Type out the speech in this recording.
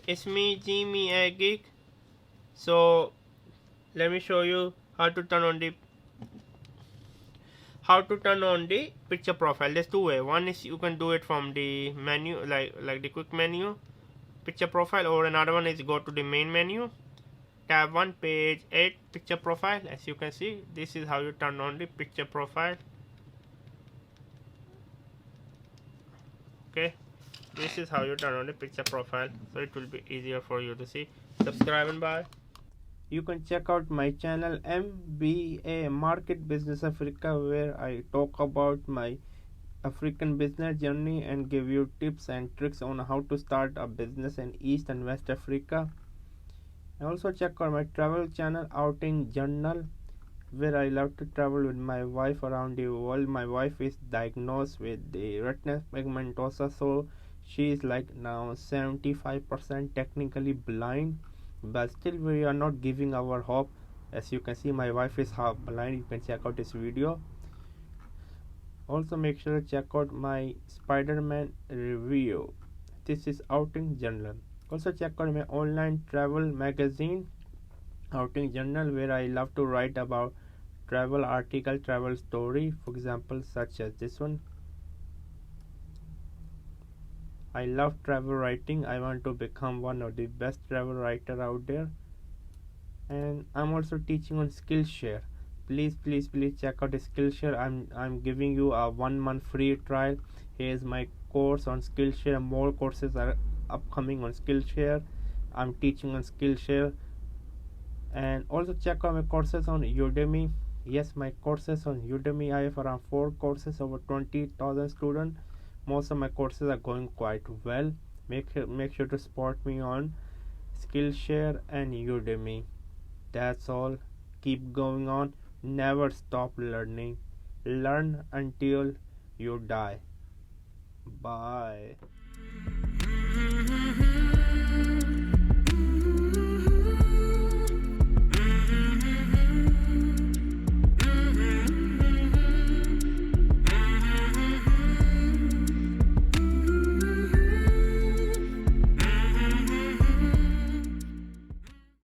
It's me, Jimmy a Geek. So let me show you how to turn on the picture profile. There's two ways. One is you can do it from the menu, like the quick menu, picture profile, or another one is go to the main menu, tab 1, page 8, picture profile. As you can see, this is how you turn on the picture profile. Okay, this is how you turn on the picture profile, so it will be easier for you to see. Subscribe and bye. You can check out my channel MBA Market Business Africa, where I talk about my African business journey and give you tips and tricks on how to start a business in East and West Africa. And also check out my travel channel Outing Journal, where I love to travel with my wife around the world. My wife is diagnosed with the retinal pigmentosa, so she is like now 75% technically blind, but still we are not giving our hope. As you can see, my wife is half blind. You can check out this video. Also make sure to check out my Spider-Man review. This is Outing Journal. Also check out my online travel magazine Outing Journal, where I love to write about travel article, travel story, for example such as this one. I love travel writing. I want to become one of the best travel writer out there. And I'm also teaching on Skillshare. Please check out Skillshare. I'm giving you a 1 month free trial. Here's my course on Skillshare. More courses are upcoming on Skillshare. I'm teaching on Skillshare. And also check out my courses on Udemy. Yes, my courses on Udemy, I have around 4 courses, over 20,000 students. Most of my courses are going quite well. Make sure to support me on Skillshare and Udemy. That's all. Keep going on. Never stop learning. Learn until you die. Bye.